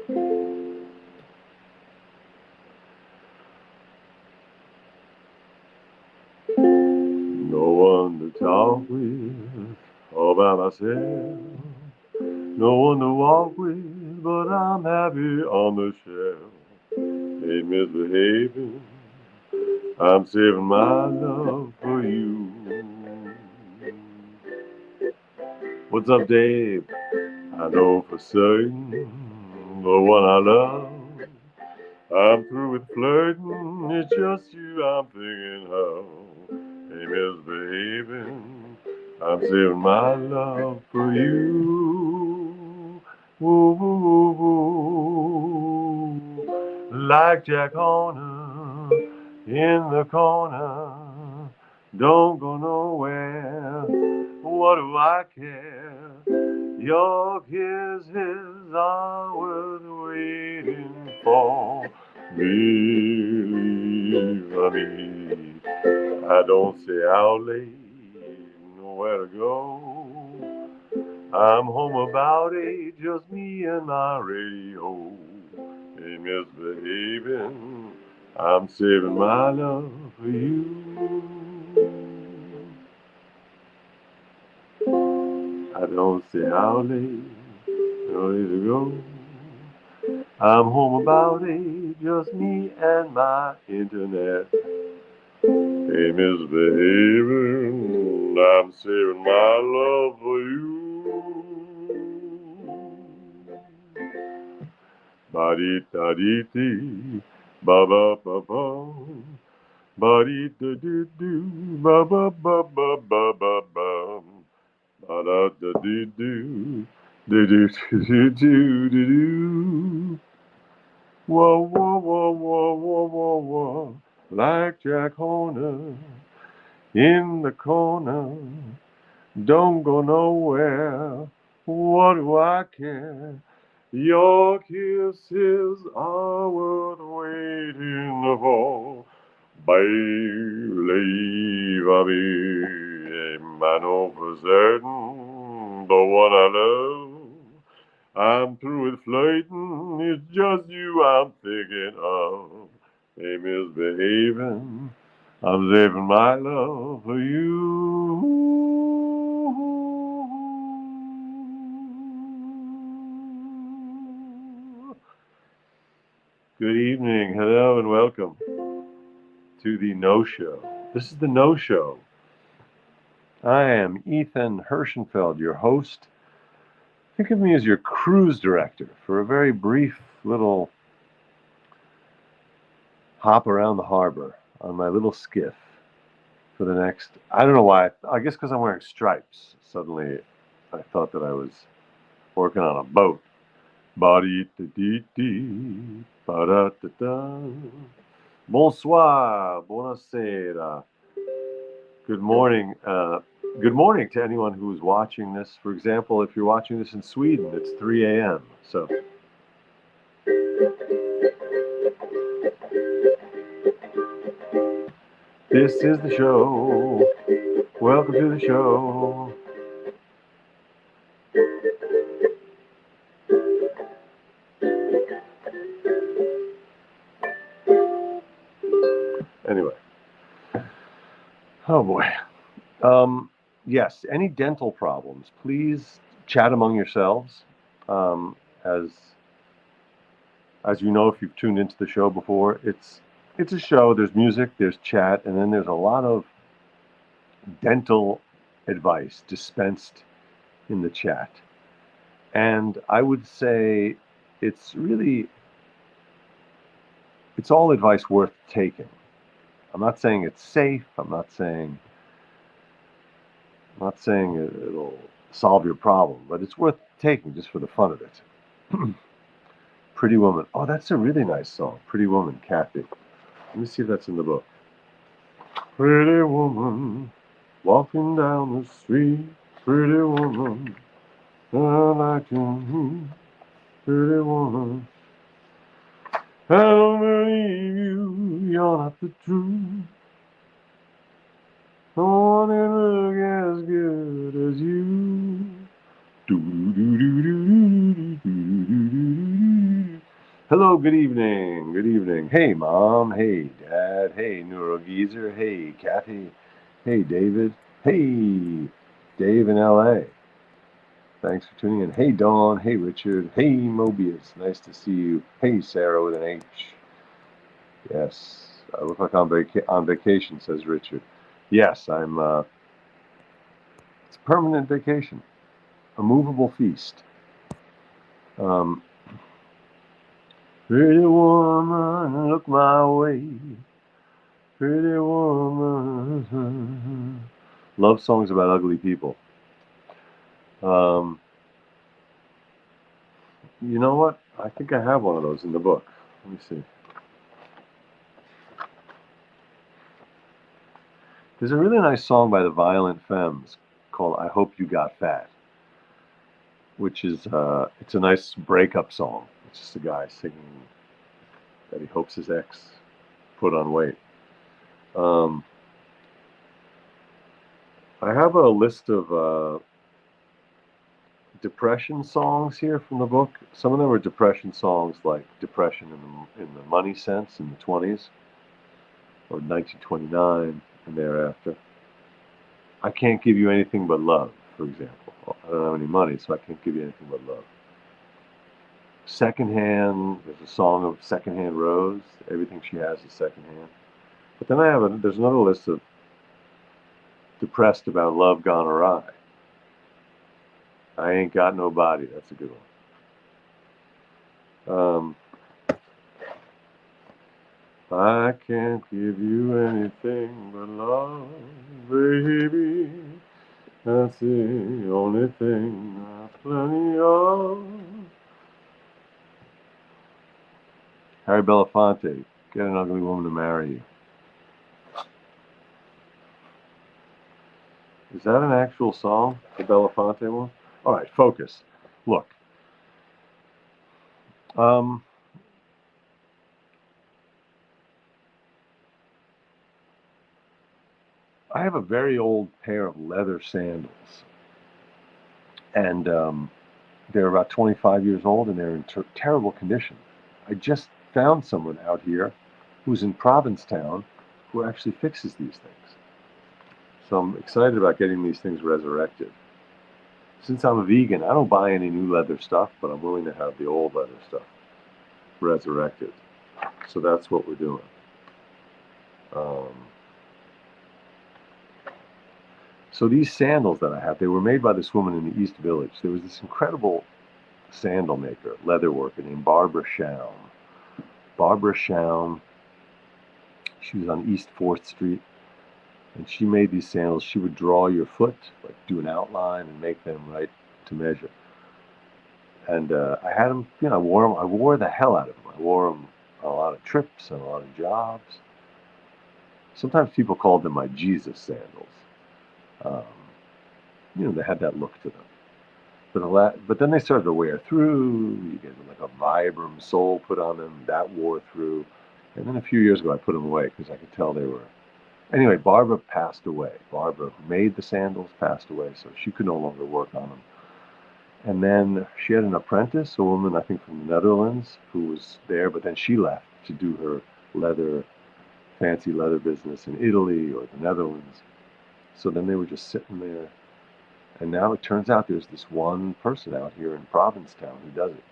No one to talk with all by myself. No one to walk with, but I'm happy on the shelf. Ain't misbehaving. I'm saving my love for you. What's up, Dave? I know for certain the one I love. I'm through with flirting. It's just you I'm thinking of. Ain't misbehaving. I'm saving my love for you. Woo, woo, woo, woo. Like Jack Horner in the corner. Don't go nowhere. What do I care? Your kisses are worth waiting for. Believe me, I don't say out late, nowhere to go. I'm home about 8, just me and my radio. Ain't misbehaving, I'm saving my love for you. I don't say how late, no way to go. I'm home about 8, just me and my internet. Ain't misbehaving, I'm saving my love for you. Ba dee da dee dee, ba ba ba ba, ba dee da doo doo, ba ba ba ba ba ba ba, ba da da doo doo, do do do do do do. Whoa whoa whoa whoa whoa whoa whoa, like Jack Horner in the corner. Don't go nowhere. What do I care? Your kisses are worth waiting for. Believe me, I know for certain the one I love. I'm through with flirting. It's just you I'm thinking of. Hey, misbehaving. I'm saving my love for you. Good evening, hello, and welcome to the nosho. This is the nosho. I am Ethan Hirschenfeld, your host. Think of me as your cruise director for a very brief little hop around the harbor on my little skiff for the next, I don't know why, I guess because I'm wearing stripes. Suddenly I thought that I was working on a boat. Ba-dee-da-dee-dee, ba-da-da-da. Bonsoir, buonasera. Good morning. Good morning to anyone who's watching this. For example, if you're watching this in Sweden, it's 3 a.m. So this is the show. Welcome to the show. Anyway. Oh boy. Yes, any dental problems, please chat among yourselves. Um, as you know, if you've tuned into the show before, it's a show. There's music, there's chat, and then there's a lot of dental advice dispensed in the chat. And I would say it's all advice worth taking. I'm not saying it's safe. I'm not saying it'll solve your problem, but it's worth taking just for the fun of it. Pretty Woman. Oh, that's a really nice song. Pretty Woman, Kathy. Let me see if that's in the book. Pretty woman, walking down the street. Pretty woman, I like you. Pretty woman, I don't believe you. You're not the truth. No one ever look as good as you. Do do do do do do do do do. Hello, good evening. Good evening. Hey, Mom. Hey, Dad. Hey, Neurogeezer. Hey, Kathy. Hey, David. Hey, Dave in LA. Thanks for tuning in. Hey, Dawn. Hey, Richard. Hey, Mobius. Nice to see you. Hey, Sarah with an H. Yes, I look like on vacation, says Richard. Yes, I'm. It's a permanent vacation, a movable feast. Um, Pretty woman, look my way. Pretty woman. Love songs about ugly people. Um, you know what? I think I have one of those in the book. Let me see. There's a really nice song by the Violent Femmes called "I Hope You Got Fat," which is it's a nice breakup song. It's just a guy singing that he hopes his ex put on weight. Um, I have a list of depression songs here from the book. Some of them are depression songs, like depression in the money sense in the 20s or 1929 and thereafter. I can't give you anything but love, for example. Well, I don't have any money, so I can't give you anything but love. Secondhand, there's a song of Secondhand Rose. Everything she has is secondhand. But then there's another list of depressed about love gone awry. I ain't got no body. That's a good one. I can't give you anything but love, baby. That's the only thing I've plenty of. Harry Belafonte, get an ugly woman to marry you. Is that an actual song, the Belafonte one? All right, focus. Look, um, I have a very old pair of leather sandals, and they're about 25 years old, and they're in terrible condition. I just found someone out here who's in Provincetown who actually fixes these things. So I'm excited about getting these things resurrected. Since I'm a vegan, I don't buy any new leather stuff, but I'm willing to have the old leather stuff resurrected. So that's what we're doing. Um, so these sandals that I have, they were made by this woman in the East Village. There was this incredible sandal maker, leather worker named Barbara Schaum. Barbara Schaum, she was on East 4th Street, and she made these sandals. She would draw your foot, like do an outline and make them right to measure. And I had them, I wore them. I wore the hell out of them. I wore them on a lot of trips and a lot of jobs. Sometimes people called them my Jesus sandals. Um, they had that look to them. But then they started to wear through. You get like a Vibram sole put on them. That wore through. And then a few years ago, I put them away because I could tell they were. Anyway, Barbara passed away. Barbara, who made the sandals, passed away, so she could no longer work on them. And then she had an apprentice, a woman, I think, from the Netherlands, who was there, but then she left to do her fancy leather business in Italy or the Netherlands. So then they were just sitting there. And now it turns out there's this one person out here in Provincetown who does it.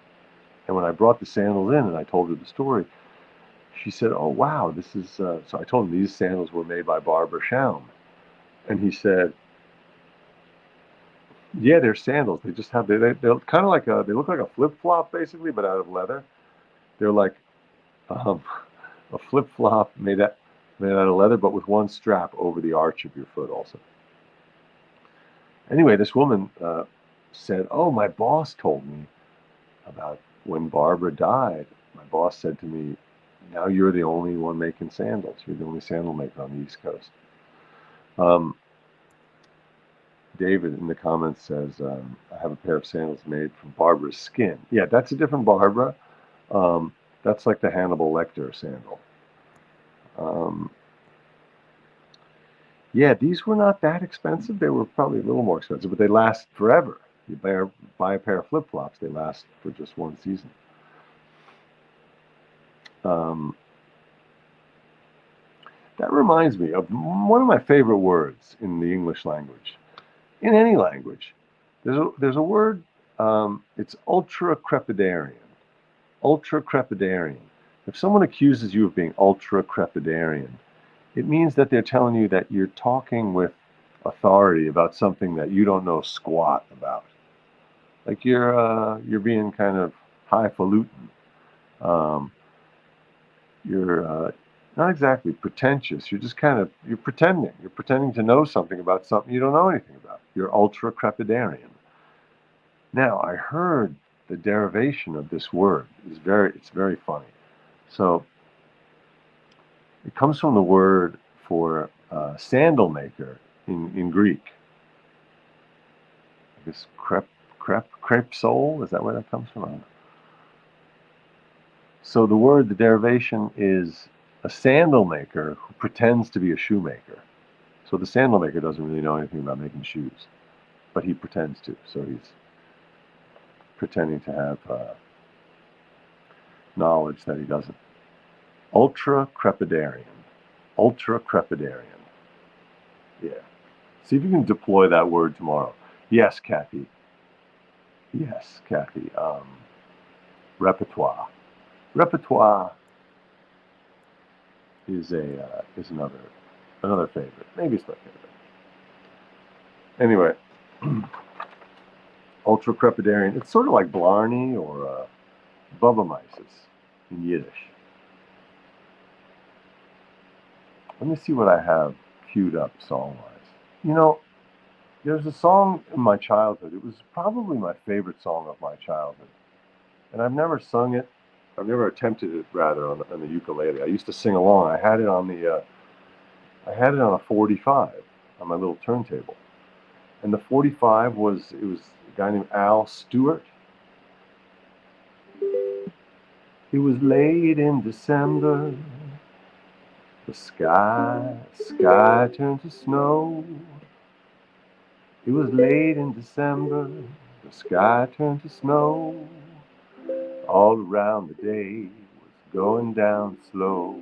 And when I brought the sandals in and I told her the story, she said, "Oh, wow, this is..." So I told him these sandals were made by Barbara Schaum. And he said, "Yeah, they're sandals. They just have, they're kind of like they look like a flip-flop basically, but out of leather. They're like um, a flip-flop made out of leather, but with one strap over the arch of your foot also." Anyway, this woman said, "Oh, my boss told me about when Barbara died. My boss said to me, now you're the only one making sandals. You're the only sandal maker on the East Coast." Um, David in the comments says, "I have a pair of sandals made from Barbara's skin." Yeah, that's a different Barbara. Um, that's like the Hannibal Lecter sandal. Um, yeah, these were not that expensive. They were probably a little more expensive, but they last forever. You buy a pair of flip-flops, they last for just one season. Um, that reminds me of one of my favorite words in the English language. In any language, there's a word. It's ultra crepidarian. Ultra crepidarian. If someone accuses you of being ultra crepidarian, it means that they're telling you that you're talking with authority about something that you don't know squat about. Like you're being kind of highfalutin. Um, you're not exactly pretentious. You're just kind of you're pretending. You're pretending to know something about something you don't know anything about. You're ultra crepidarian. Now I heard the derivation of this word is it's very funny. So it comes from the word for sandal maker in Greek. I guess crepe sole, is that where that comes from? So the derivation is a sandal maker who pretends to be a shoemaker. So the sandal maker doesn't really know anything about making shoes, but he pretends to. So he's pretending to have knowledge that he doesn't. Ultra crepidarian. Ultra crepidarian. Yeah. See if you can deploy that word tomorrow. Yes, Kathy. Yes, Kathy. Repertoire. Repertoire is another favorite. Maybe it's my favorite. Anyway, ultra crepidarian. It's sort of like Blarney or Bubba-Mises in Yiddish. Let me see what I have queued up song-wise. You know, there's a song in my childhood. It was probably my favorite song of my childhood, and I've never sung it. I've never attempted it, rather, on the ukulele. I used to sing along. I had it on a 45 on my little turntable, and the 45 was a guy named Al Stewart. It was late in December. The sky turned to snow. It was late in December. The sky turned to snow. All around the day was going down slow.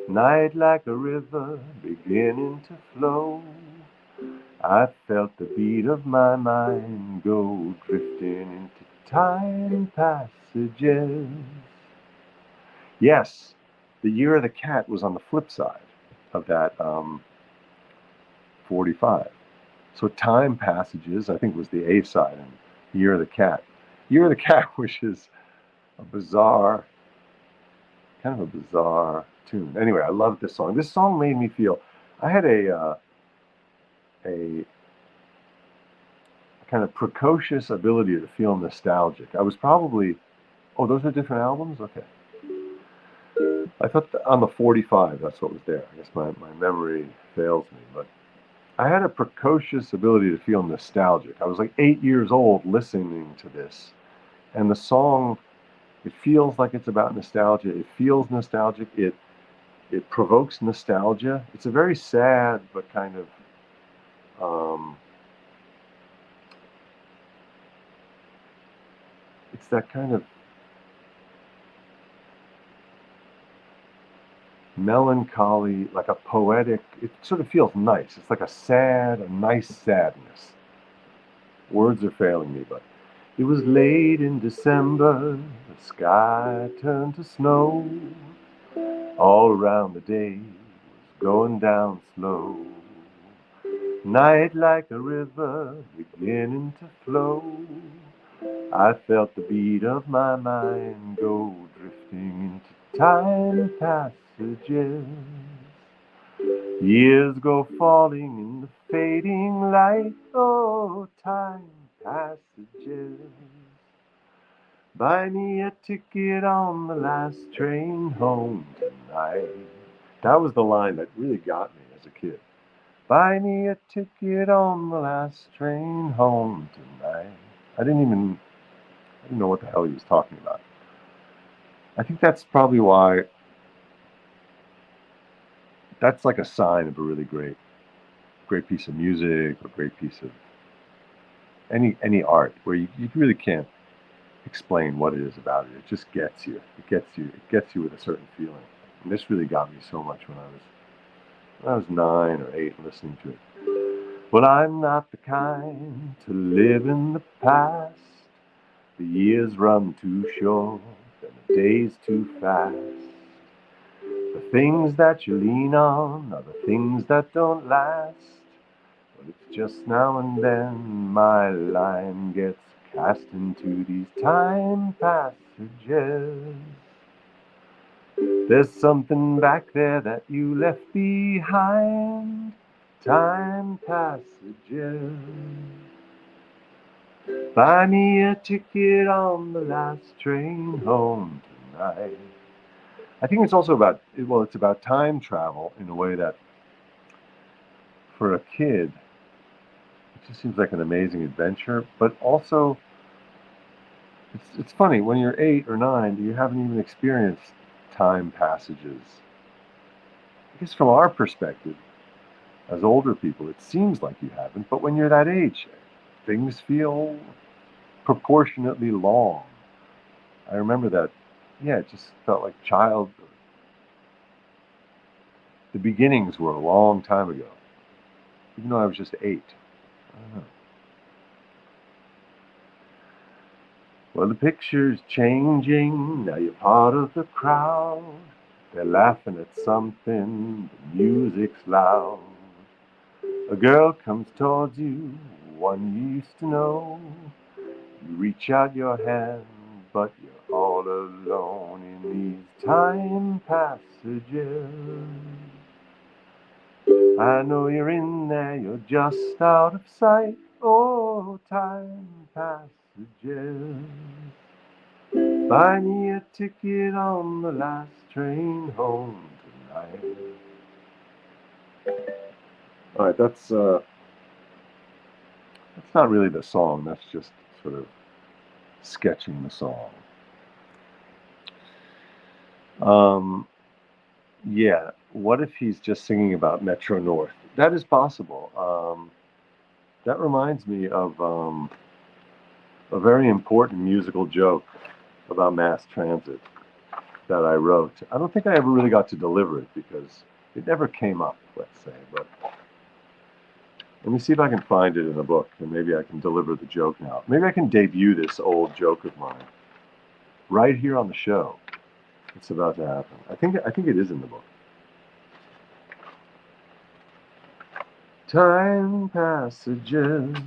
Night like a river beginning to flow. I felt the beat of my mind go drifting into time passages. Yes, the Year of the Cat was on the flip side of that 45. So Time Passages, I think, was the A side, and Year of the Cat. Year of the Cat, which is a bizarre, kind of a bizarre tune. Anyway, I love this song. This song made me feel. I had a kind of precocious ability to feel nostalgic. I was probably. Oh, those are different albums? Okay. I thought on the 45, that's what was there. I guess my memory fails me, but I had a precocious ability to feel nostalgic. I was like 8 years old listening to this, and the song, it feels like it's about nostalgia. It feels nostalgic. It provokes nostalgia. It's a very sad but kind of it's that kind of melancholy, like a poetic. It sort of feels nice. It's like a nice sadness. Words are failing me, but it was late in December. The sky turned to snow. All around the day was going down slow. Night like a river beginning to flow. I felt the beat of my mind go drifting into time passages. Years go falling in the fading light. Oh, time passages. Buy me a ticket on the last train home tonight. That was the line that really got me as a kid. Buy me a ticket on the last train home tonight. I didn't know what the hell he was talking about. I think that's probably why. That's like a sign of a really great piece of music, or great piece of any art, where you really can't explain what it is about it. It just gets you. It gets you with a certain feeling. And this really got me so much when I was 9 or 8 listening to it. Well, I'm not the kind to live in the past. The years run too short and the days too fast. The things that you lean on are the things that don't last. But it's just now and then my line gets cast into these time passages. There's something back there that you left behind. Time passages. Buy me a ticket on the last train home tonight. I think it's also about, well, it's about time travel in a way that for a kid, it just seems like an amazing adventure, but also it's funny, when you're 8 or 9, you haven't even experienced time passages. I guess from our perspective, as older people, it seems like you haven't, but when you're that age, things feel proportionately long. I remember that, yeah, it just felt like childhood. The beginnings were a long time ago, even though I was just 8. I don't know. Well, the picture's changing, now you're part of the crowd. They're laughing at something, the music's loud. A girl comes towards you, one you used to know. You reach out your hand, but you're all alone in these time passages. I know you're in there, you're just out of sight. Oh, time passages. Buy me a ticket on the last train home tonight. All right, that's not really the song. That's just sort of sketching the song. Yeah. What if he's just singing about Metro North? That is possible. That reminds me of a very important musical joke about mass transit that I wrote. I don't think I ever really got to deliver it because it never came up, let's say. But let me see if I can find it in a book, and maybe I can deliver the joke now. Maybe I can debut this old joke of mine right here on the show. It's about to happen. I think it is in the book. Time passages.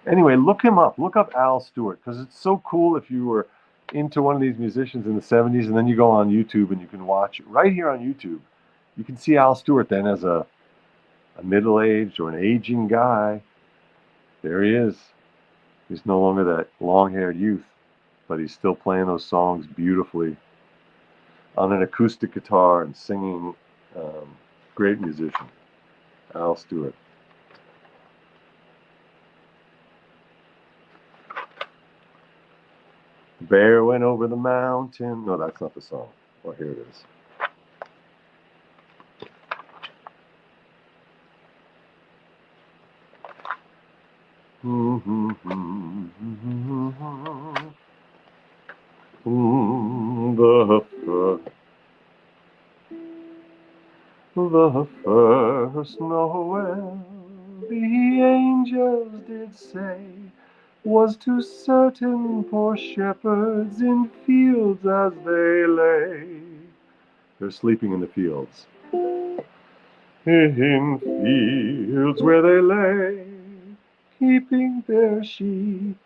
Anyway, look him up. Look up Al Stewart, because it's so cool if you were into one of these musicians in the 70s and then you go on YouTube and you can watch it right here on YouTube. You can see Al Stewart then as a middle-aged or an aging guy. There he is. He's no longer that long-haired youth, but he's still playing those songs beautifully on an acoustic guitar and singing. Great musician, Al Stewart. The bear went over the mountain. No, that's not the song. Oh, here it is. The first Noel, the angels did say, was to certain poor shepherds in fields as they lay. They're sleeping in the fields. In fields where they lay, keeping their sheep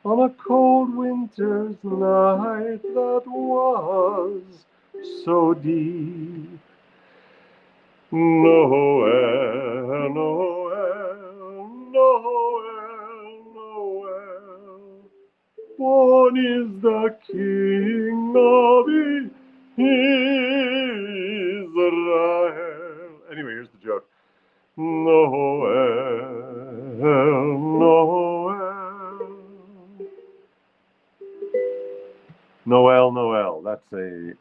on a cold winter's night that was so deep. Noel, Noel, Noel, Noel, born is the King of Israel. Anyway, here's the joke. Noel, Noel. Noel, Noel. That's the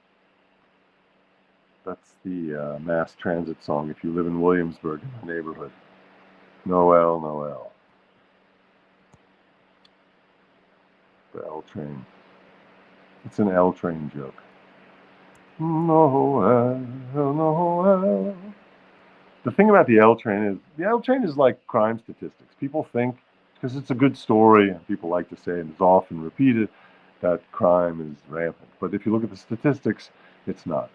mass transit song if you live in Williamsburg in the neighborhood. Noel, Noel. The L train. It's an L train joke. Noel, Noel. The thing about the L train is like crime statistics. People think, because it's a good story and people like to say it and it's often repeated, that crime is rampant. But if you look at the statistics, it's not.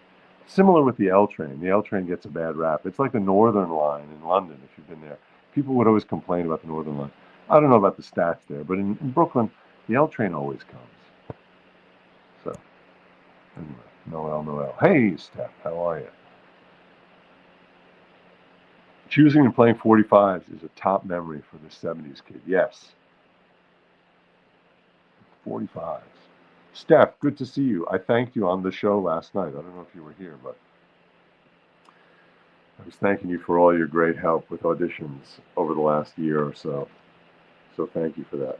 Similar with the L train. The L train gets a bad rap. It's like the Northern Line in London, if you've been there. People would always complain about the Northern Line. I don't know about the stats there, but in Brooklyn, the L train always comes. So, anyway, Noel. Hey, Steph, how are you? Choosing and playing 45s is a top memory for the 70s kid. Yes, 45s. Steph, good to see you. I thanked you on the show last night. I don't know if you were here, but I was thanking you for all your great help with auditions over the last year or so. So thank you for that.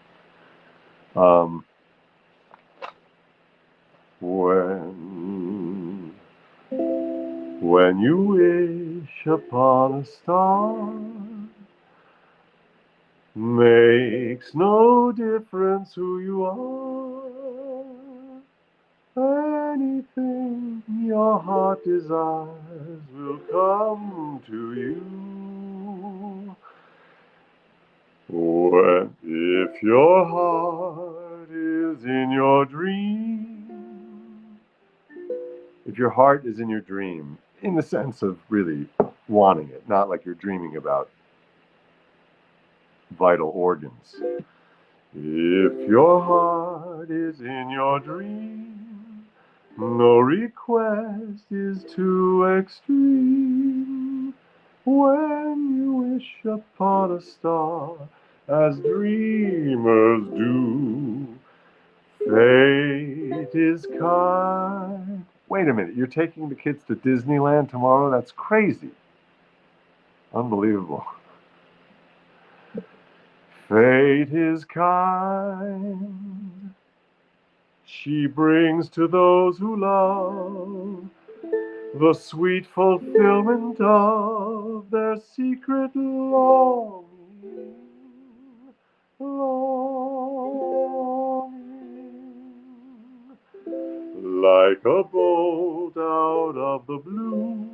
When you wish upon a star, makes no difference who you are. Anything your heart desires will come to you. If your heart is in your dream, if your heart is in your dream, in the sense of really wanting it, not like you're dreaming about vital organs. If your heart is in your dream, no request is too extreme. When you wish upon a star, as dreamers do, fate is kind. Wait a minute, you're taking the kids to Disneyland tomorrow? That's crazy. Unbelievable. Fate is kind. She brings to those who love the sweet fulfillment of their secret longing. Like a bolt out of the blue,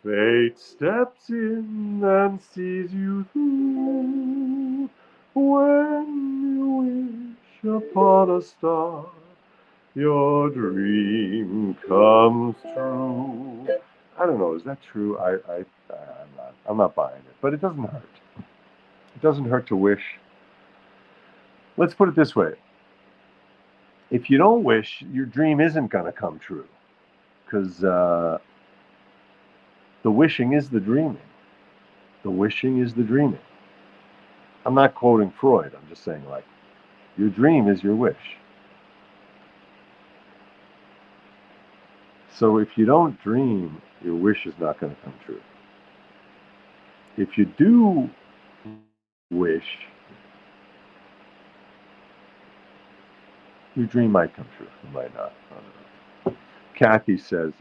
fate steps in and sees you through. When you wish upon a star, your dream comes true. I don't know. Is that true? I'm not buying it. But it doesn't hurt. It doesn't hurt to wish. Let's put it this way: if you don't wish, your dream isn't going to come true, because the wishing is the dreaming. The wishing is the dreaming. I'm not quoting Freud. I'm just saying, like, your dream is your wish. So if you don't dream, your wish is not going to come true. If you do wish, your dream might come true. It might not. I don't know. Kathy says,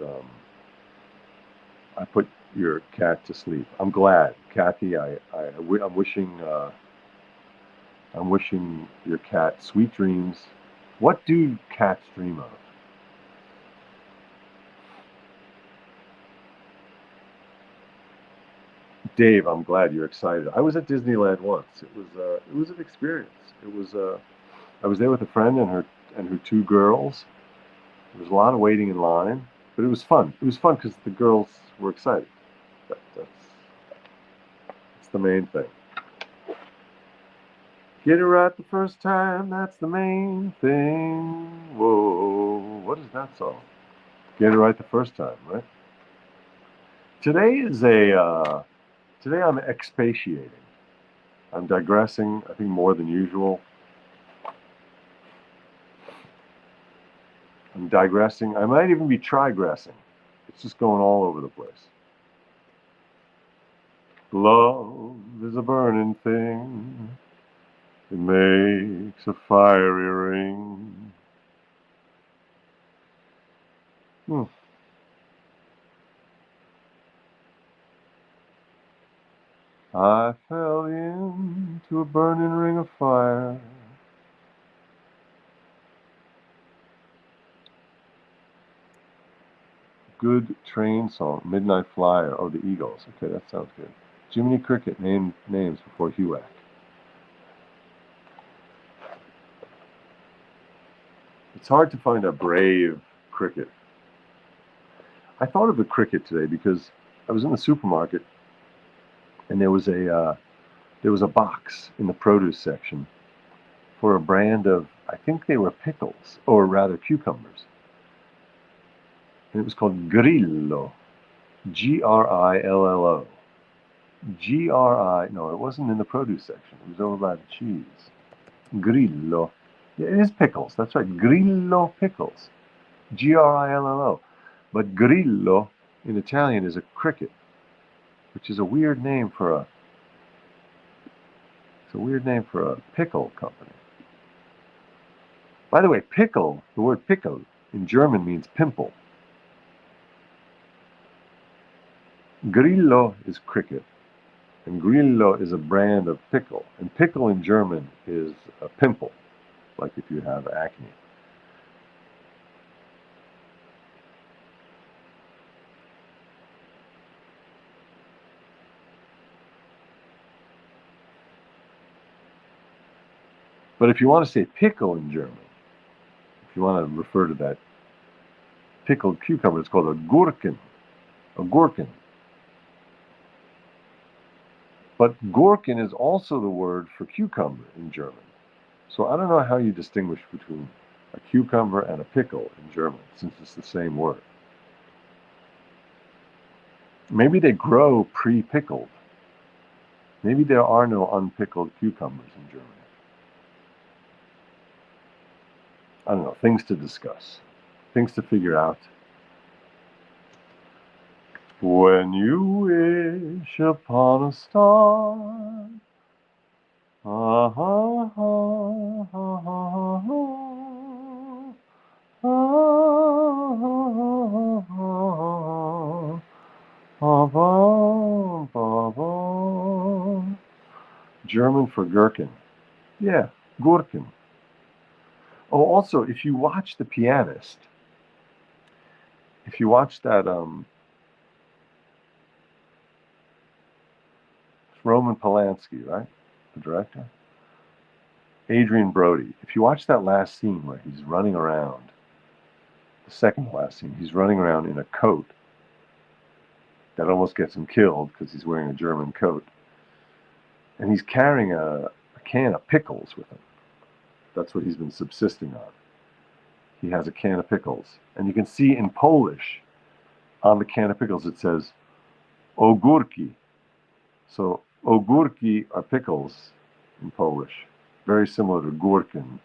I put your cat to sleep. I'm glad, Kathy. I'm wishing your cat sweet dreams. What do cats dream of? Dave, I'm glad you're excited. I was at Disneyland once. It was an experience. I was there with a friend and her two girls. There was a lot of waiting in line, but it was fun. It was fun because the girls were excited. That's the main thing. Get it right the first time, that's the main thing. Whoa, what is that song? Get it right the first time, right? Today is today I'm expatiating. I'm digressing, I think more than usual. I'm digressing. I might even be trigressing. It's just going all over the place. Love is a burning thing. It makes a fiery ring. Hmm. I fell into a burning ring of fire. good train song. Midnight Flyer. Oh, the Eagles. Okay, that sounds good. Jiminy Cricket named names before HUAC. It's hard to find a brave cricket. I thought of the cricket today because I was in the supermarket and there was a box in the produce section for a brand of, I think they were pickles, or rather cucumbers. And it was called Grillo. Grillo. No, it wasn't in the produce section. It was over by the cheese. Grillo. Yeah, it is pickles. That's right. Grillo pickles. Grillo. But Grillo in Italian is a cricket, which is a weird name for a pickle company. By the way, pickle, the word pickle in German means pimple. Grillo is cricket, and Grillo is a brand of pickle. And pickle in German is a pimple, like if you have acne. But if you want to say pickle in German, if you want to refer to that pickled cucumber, it's called a Gurken. A Gurken. But Gurken is also the word for cucumber in German. So I don't know how you distinguish between a cucumber and a pickle in German, since it's the same word. Maybe they grow pre-pickled. Maybe there are no unpickled cucumbers in Germany. I don't know, things to discuss, things to figure out. When you wish upon a star, ah, ah, ah, ah, ah, German for gherkin. Yeah, Gurken. Oh, also, if you watch The Pianist, if you watch that Roman Polanski, right? The director? Adrian Brody. If you watch that last scene where he's running around, the second last scene, he's running around in a coat that almost gets him killed because he's wearing a German coat. And he's carrying a can of pickles with him. That's what he's been subsisting on. He has a can of pickles. And you can see in Polish, on the can of pickles, it says, ogórki. So ogórki are pickles in Polish. Very similar to gurken.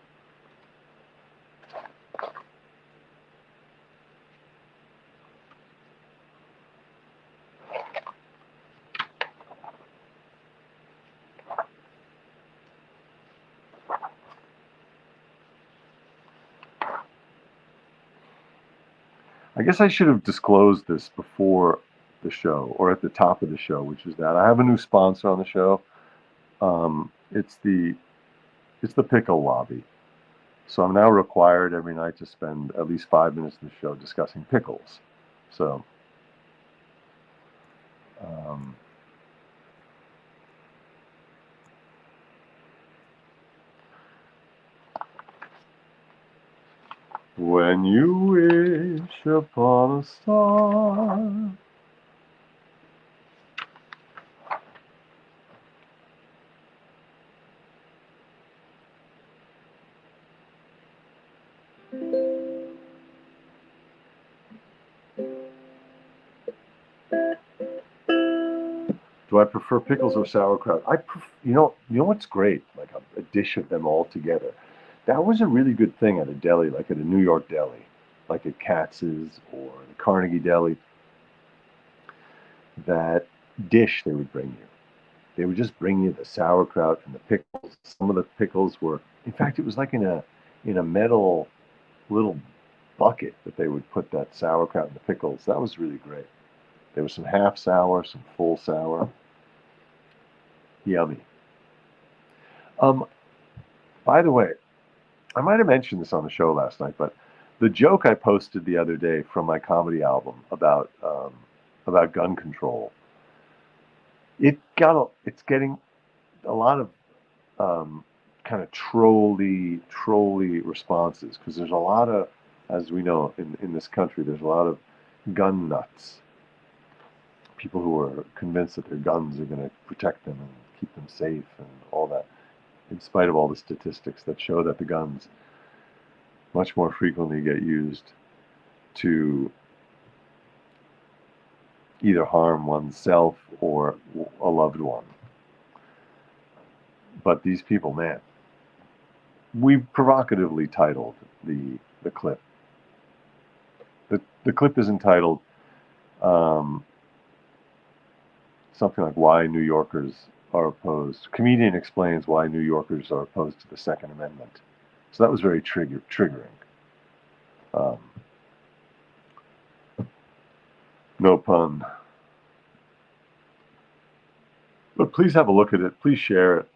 I guess I should have disclosed this before the show, or at the top of the show, which is that I have a new sponsor on the show. It's the Pickle Lobby. So I'm now required every night to spend at least 5 minutes in the show discussing pickles. So when you wish upon a star. Do I prefer pickles or sauerkraut? You know what's great? Like a dish of them all together. That was a really good thing at a deli, like at a New York deli, like at Katz's or the Carnegie Deli. That dish they would bring you. They would just bring you the sauerkraut and the pickles. Some of the pickles were, in fact, it was like in a metal little bucket that they would put that sauerkraut and the pickles. That was really great. There was some half sour, some full sour. Yummy. By the way, I might have mentioned this on the show last night, but The joke I posted the other day from my comedy album about gun control, it's getting a lot of kind of trolly responses, because there's a lot of, as we know, in this country, there's a lot of gun nuts, people who are convinced that their guns are going to protect them and keep them safe and all that, in spite of all the statistics that show that the guns much more frequently get used to either harm oneself or a loved one. But these people, man, we provocatively titled the clip. The clip is entitled something like "Why New Yorkers Are Opposed." Comedian explains why New Yorkers are opposed to the Second Amendment. So that was very triggering. No pun. But please have a look at it. Please share it.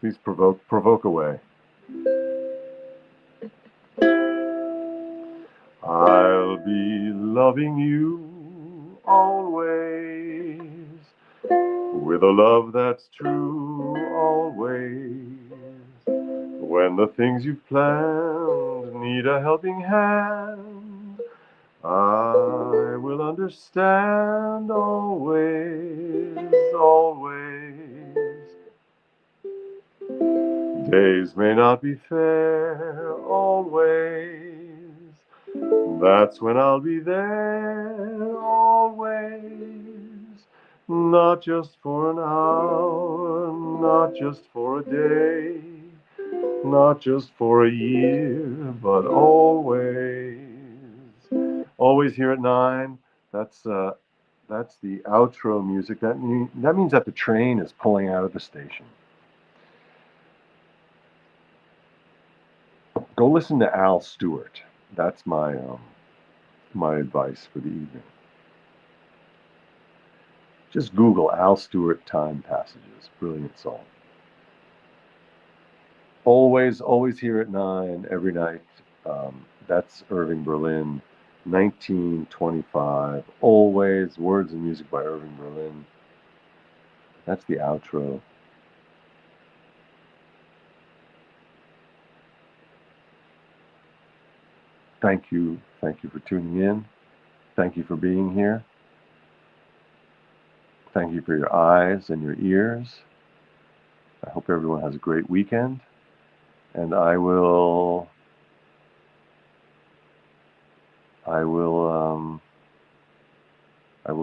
Please provoke away. I'll be loving you always, with a love that's true always. When the things you've planned need a helping hand, I will understand always, always. Days may not be fair always. That's when I'll be there always. Not just for an hour, not just for a day, not just for a year, but always. Always here at 9. That's the outro music. That means that the train is pulling out of the station. Go listen to Al Stewart. That's my advice for the evening. Just Google Al Stewart Time Passages. Brilliant song. Always here at 9 every night. That's Irving Berlin, 1925. Always, words and music by Irving Berlin. That's the outro. Thank you for tuning in. Thank you for being here. Thank you for your eyes and your ears. I hope everyone has a great weekend, and I will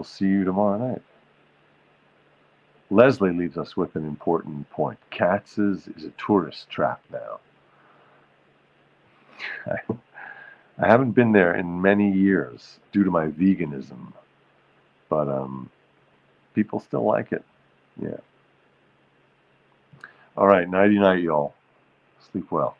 see you tomorrow night. Leslie leaves us with an important point. Katz's is a tourist trap now. I haven't been there in many years due to my veganism, but people still like it. Yeah. All right, nighty night, y'all. Sleep well.